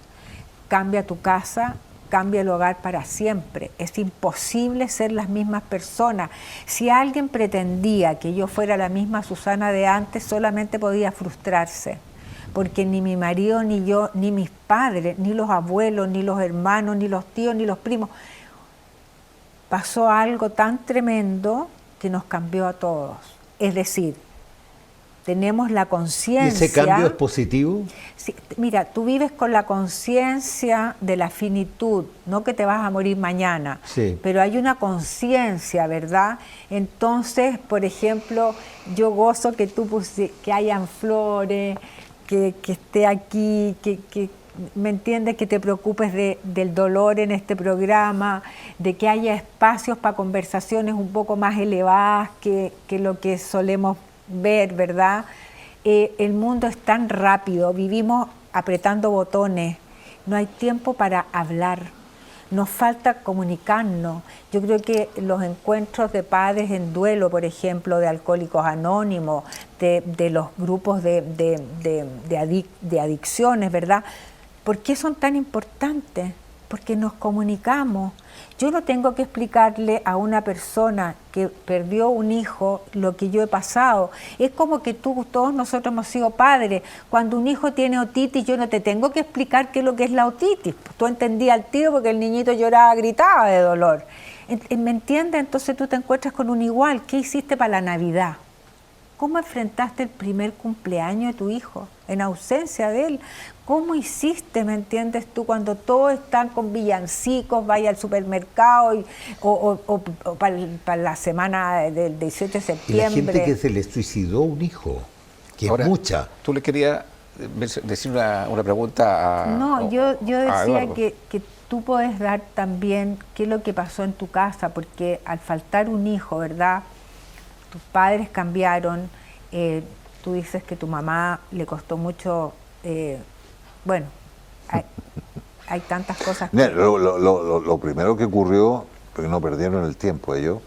cambia tu casa, cambia el hogar para siempre. Es imposible ser las mismas personas. Si alguien pretendía que yo fuera la misma Susana de antes, solamente podía frustrarse. Porque ni mi marido, ni yo, ni mis padres, ni los abuelos, ni los hermanos, ni los tíos, ni los primos. Pasó algo tan tremendo que nos cambió a todos. Es decir, tenemos la conciencia... ¿Y ese cambio es positivo? Sí, mira, tú vives con la conciencia de la finitud, no que te vas a morir mañana, sí, pero hay una conciencia, ¿verdad? Entonces, por ejemplo, yo gozo que que hayan flores, que esté aquí, que ¿me entiendes? Que te preocupes del dolor en este programa, de que haya espacios para conversaciones un poco más elevadas que lo que solemos ver, ¿verdad? El mundo es tan rápido, vivimos apretando botones, no hay tiempo para hablar, nos falta comunicarnos. Yo creo que los encuentros de padres en duelo, por ejemplo, de Alcohólicos Anónimos, de los grupos de adicciones, ¿verdad? ¿Por qué son tan importantes? Porque nos comunicamos. Yo no tengo que explicarle a una persona que perdió un hijo lo que yo he pasado. Es como que todos nosotros hemos sido padres. Cuando un hijo tiene otitis, yo no te tengo que explicar qué es lo que es la otitis. Tú entendías al tiro porque el niñito lloraba, gritaba de dolor. ¿Me entiendes? Entonces tú te encuentras con un igual. ¿Qué hiciste para la Navidad? ¿Cómo enfrentaste el primer cumpleaños de tu hijo en ausencia de él? ¿Cómo hiciste, me entiendes tú, cuando todos están con villancicos, vaya al supermercado o para la semana del 18 de septiembre? Y la gente que se le suicidó un hijo, que ahora, es mucha. Tú le querías decir una pregunta a... No, yo decía que tú puedes dar también qué es lo que pasó en tu casa, porque al faltar un hijo, ¿verdad? Tus padres cambiaron, tú dices que tu mamá le costó mucho, bueno, hay tantas cosas. Lo primero que ocurrió, porque no perdieron el tiempo ellos,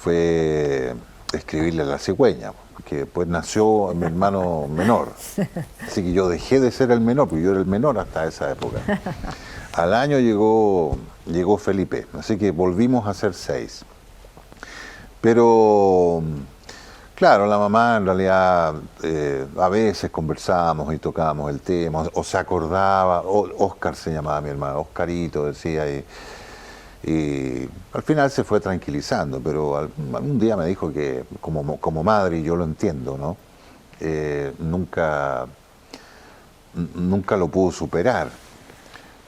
fue escribirle a la cigüeña, que después nació mi hermano menor. Así que yo dejé de ser el menor, porque yo era el menor hasta esa época. Al año llegó Felipe, así que volvimos a ser 6. Pero, claro, la mamá en realidad a veces conversábamos y tocábamos el tema, o se acordaba, Oscar se llamaba mi hermano, Oscarito decía, y al final se fue tranquilizando, pero algún día me dijo que como madre, y yo lo entiendo, ¿no? Nunca lo pudo superar.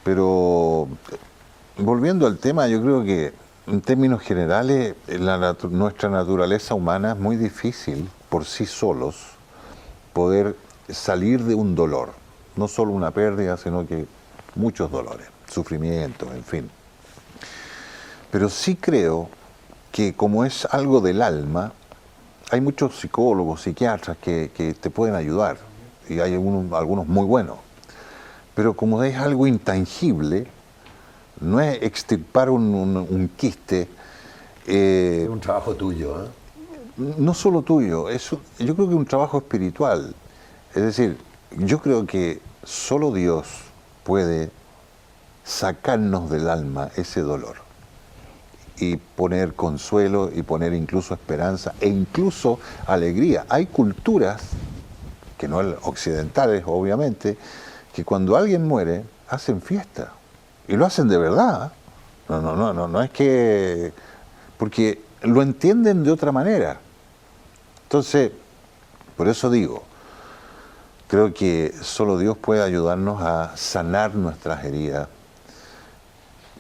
Pero, volviendo al tema, yo creo que en términos generales, nuestra naturaleza humana es muy difícil por sí solos poder salir de un dolor. No solo una pérdida, sino que muchos dolores, sufrimientos, en fin. Pero sí creo que como es algo del alma, hay muchos psicólogos, psiquiatras que te pueden ayudar, y hay algunos muy buenos. Pero como es algo intangible, no es extirpar un quiste. Es un trabajo tuyo, ¿eh? No solo tuyo, yo creo que es un trabajo espiritual. Es decir, yo creo que solo Dios puede sacarnos del alma ese dolor y poner consuelo y poner incluso esperanza e incluso alegría. Hay culturas, que no occidentales obviamente, que cuando alguien muere hacen fiesta y lo hacen de verdad. No es que... porque lo entienden de otra manera. Entonces, por eso digo, creo que solo Dios puede ayudarnos a sanar nuestras heridas.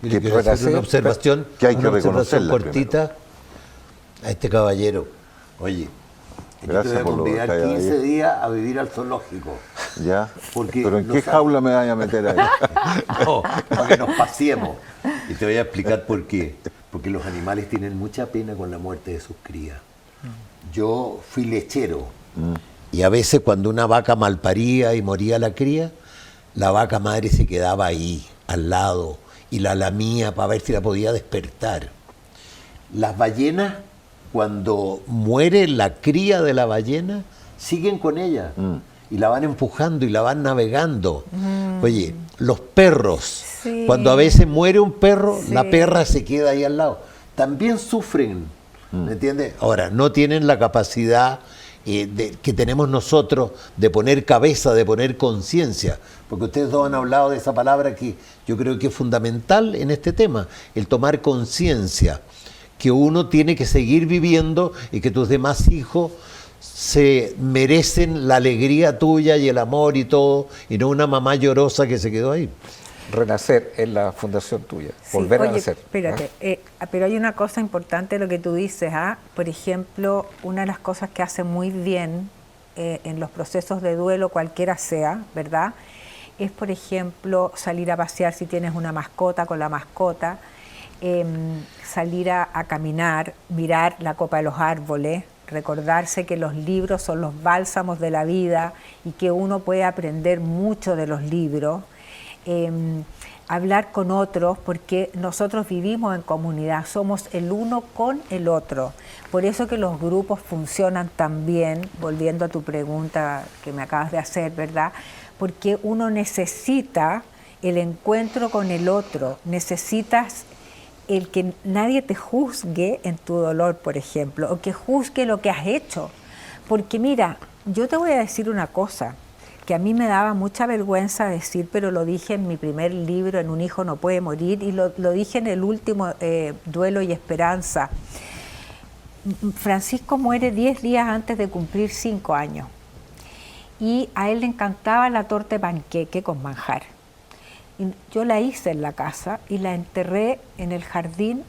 Mire, quiero hacer una observación, que hay que reconocerla cortita primero a este caballero. Oye, gracias te voy a convidar 15 días a vivir al zoológico. ¿Ya? ¿Pero en qué jaula me vaya a meter ahí? No, para que nos paseemos. Y te voy a explicar por qué. Porque los animales tienen mucha pena con la muerte de sus crías. Yo fui lechero. Y a veces cuando una vaca malparía y moría la cría, la vaca madre se quedaba ahí, al lado, y la lamía para ver si la podía despertar. Las ballenas, cuando muere la cría de la ballena, siguen con ella y la van empujando y la van navegando. Oye, los perros, cuando a veces muere un perro, la perra se queda ahí al lado. También sufren, ¿me entiendes? Ahora, no tienen la capacidad que tenemos nosotros de poner cabeza, de poner conciencia, porque ustedes dos han hablado de esa palabra que yo creo que es fundamental en este tema, el tomar conciencia, que uno tiene que seguir viviendo y que tus demás hijos se merecen la alegría tuya y el amor y todo, y no una mamá llorosa que se quedó ahí. Renacer es la fundación tuya, volver a nacer. Espérate, pero hay una cosa importante lo que tú dices, por ejemplo, una de las cosas que hace muy bien en los procesos de duelo, cualquiera sea, ¿verdad?, es, por ejemplo, salir a pasear si tienes una mascota, con la mascota, salir a caminar, mirar la copa de los árboles, recordarse que los libros son los bálsamos de la vida y que uno puede aprender mucho de los libros. Hablar con otros, porque nosotros vivimos en comunidad, somos el uno con el otro. Por eso que los grupos funcionan tan bien, volviendo a tu pregunta que me acabas de hacer, ¿verdad? Porque uno necesita el encuentro con el otro, necesitas el que nadie te juzgue en tu dolor, por ejemplo, o que juzgue lo que has hecho. Porque mira, yo te voy a decir una cosa, que a mí me daba mucha vergüenza decir, pero lo dije en mi primer libro, en Un hijo no puede morir, y lo dije en el último, Duelo y Esperanza. Francisco muere 10 días antes de cumplir 5 años, y a él le encantaba la torta de panqueque con manjar. Y yo la hice en la casa y la enterré en el jardín,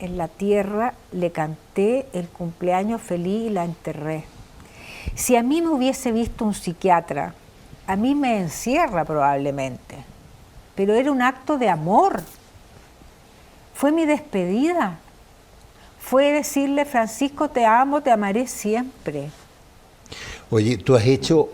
en la tierra, le canté el cumpleaños feliz y la enterré. Si a mí me hubiese visto un psiquiatra, a mí me encierra probablemente, pero era un acto de amor. Fue mi despedida. Fue decirle, Francisco, te amo, te amaré siempre. Oye, tú has hecho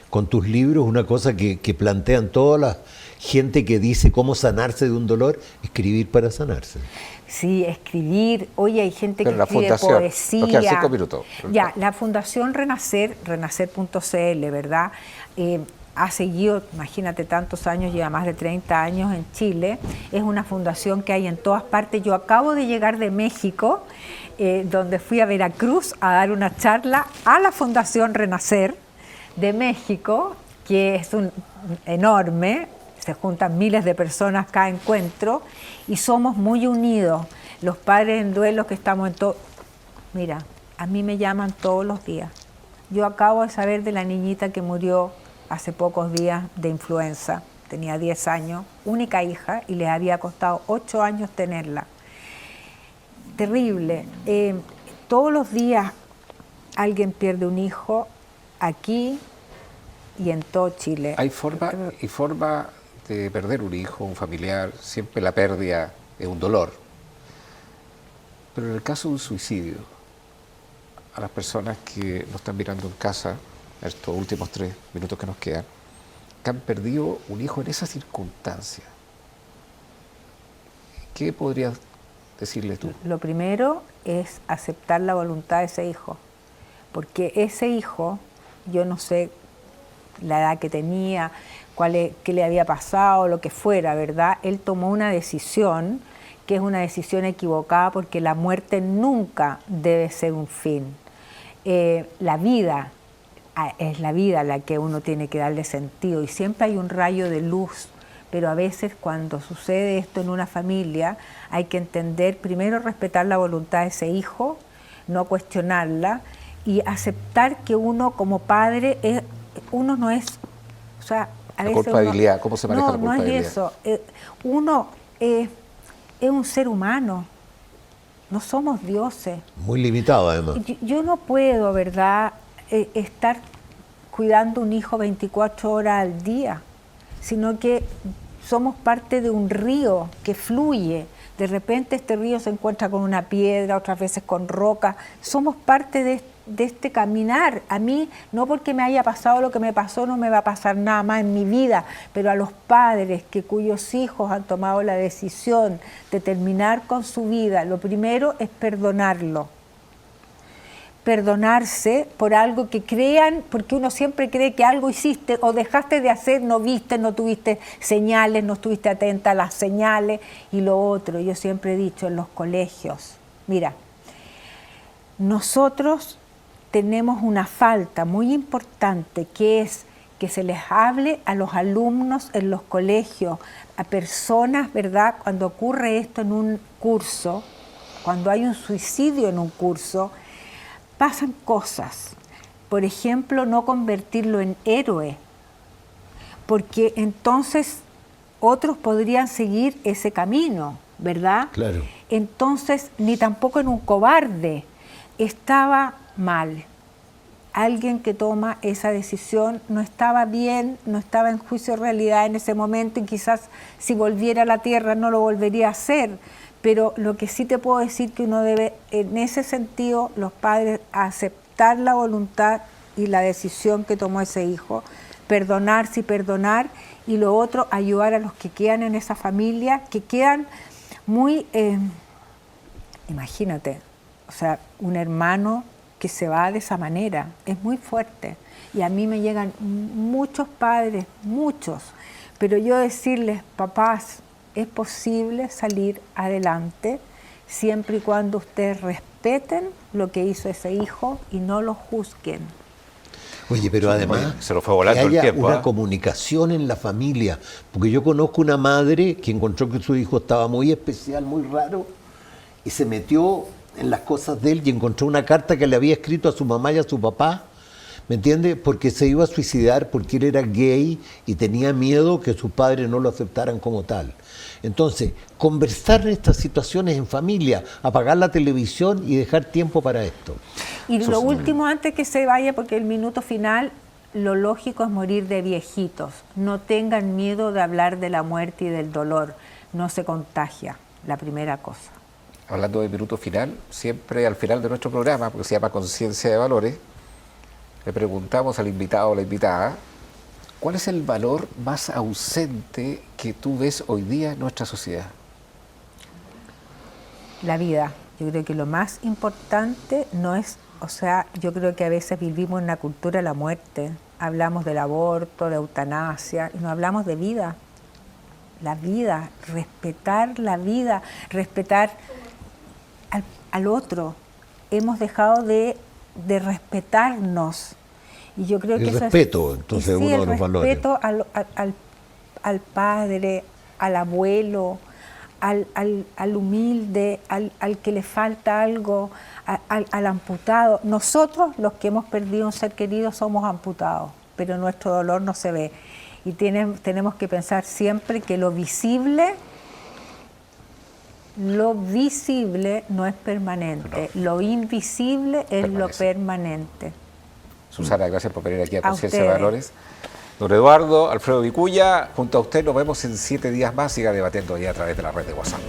con tus libros una cosa que plantean toda la gente que dice cómo sanarse de un dolor, escribir para sanarse. Sí, escribir. Oye, hay gente que escribe poesía. Nos 5 minutos. Ya, la Fundación Renacer, renacer.cl, ¿verdad? Ha seguido, imagínate, tantos años, lleva más de 30 años en Chile. Es una fundación que hay en todas partes. Yo acabo de llegar de México, donde fui a Veracruz a dar una charla a la Fundación Renacer de México, que es enorme. Se juntan miles de personas cada encuentro y somos muy unidos. Los padres en duelo que estamos en todo... Mira, a mí me llaman todos los días. Yo acabo de saber de la niñita que murió hace pocos días de influenza. Tenía 10 años, única hija, y les había costado 8 años tenerla. Terrible. Todos los días alguien pierde un hijo aquí y en todo Chile. Hay forma de perder un hijo, un familiar, siempre la pérdida es un dolor. Pero en el caso de un suicidio, a las personas que nos están mirando en casa, estos últimos 3 minutos que nos quedan, que han perdido un hijo en esa circunstancia, ¿qué podrías decirle tú? Lo primero es aceptar la voluntad de ese hijo, porque ese hijo, yo no sé la edad que tenía, qué le había pasado, lo que fuera, ¿verdad? Él tomó una decisión que es una decisión equivocada porque la muerte nunca debe ser un fin. La vida es la vida la que uno tiene que darle sentido y siempre hay un rayo de luz, pero a veces cuando sucede esto en una familia hay que entender, primero respetar la voluntad de ese hijo, no cuestionarla y aceptar que uno como padre, uno no es, o sea, a la veces culpabilidad, ¿cómo se maneja la culpabilidad? No es eso, uno es un ser humano, no somos dioses. Muy limitado además. Yo no puedo, ¿verdad?, estar cuidando un hijo 24 horas al día, sino que somos parte de un río que fluye. De repente este río se encuentra con una piedra, otras veces con roca. Somos parte de este caminar. A mí, no porque me haya pasado lo que me pasó, no me va a pasar nada más en mi vida, pero a los padres cuyos hijos han tomado la decisión de terminar con su vida, lo primero es perdonarlo. Perdonarse por algo que crean, porque uno siempre cree que algo hiciste o dejaste de hacer, no viste, no tuviste señales, no estuviste atenta a las señales. Y lo otro, yo siempre he dicho en los colegios, mira, nosotros tenemos una falta muy importante que es que se les hable a los alumnos en los colegios, a personas, ¿verdad? Cuando ocurre esto en un curso, cuando hay un suicidio en un curso, pasan cosas. Por ejemplo, no convertirlo en héroe, porque entonces otros podrían seguir ese camino, ¿verdad? Claro. Entonces, ni tampoco en un cobarde. Estaba mal. Alguien que toma esa decisión no estaba bien, no estaba en juicio de realidad en ese momento y quizás si volviera a la tierra no lo volvería a hacer. Pero lo que sí te puedo decir que uno debe, en ese sentido, los padres aceptar la voluntad y la decisión que tomó ese hijo, perdonarse y perdonar, y lo otro, ayudar a los que quedan en esa familia, que quedan muy, imagínate, o sea, un hermano que se va de esa manera, es muy fuerte. Y a mí me llegan muchos padres, muchos, pero yo decirles, papás, es posible salir adelante siempre y cuando ustedes respeten lo que hizo ese hijo y no lo juzguen. Oye, pero además se lo fue volando que haya el tiempo, una comunicación en la familia, porque yo conozco una madre que encontró que su hijo estaba muy especial, muy raro, y se metió en las cosas de él y encontró una carta que le había escrito a su mamá y a su papá, ¿me entiende? Porque se iba a suicidar porque él era gay y tenía miedo que sus padres no lo aceptaran como tal. Entonces, conversar estas situaciones en familia, apagar la televisión y dejar tiempo para esto. Y lo último, antes que se vaya, porque el minuto final, lo lógico es morir de viejitos. No tengan miedo de hablar de la muerte y del dolor. No se contagia, la primera cosa. Hablando de minuto final, siempre al final de nuestro programa, porque se llama Conciencia de Valores, le preguntamos al invitado o la invitada, ¿cuál es el valor más ausente que tú ves hoy día en nuestra sociedad? La vida. Yo creo que lo más importante no es, o sea, yo creo que a veces vivimos en una cultura de la muerte. Hablamos del aborto, de eutanasia, y no hablamos de vida. La vida, respetar la vida, respetar al otro. Hemos dejado de respetarnos. Y yo creo que el respeto, entonces, es uno de los valores. El respeto al padre, al abuelo, al humilde, al que le falta algo, al amputado. Nosotros, los que hemos perdido un ser querido, somos amputados, pero nuestro dolor no se ve. Y tenemos que pensar siempre que lo visible no es permanente, no. Lo invisible es lo permanente. Susana, gracias por venir aquí a Conciencia de Valores. Don Eduardo, Alfredo Vicuña, junto a usted nos vemos en 7 días más. Siga debatiendo ahí a través de la red de WhatsApp.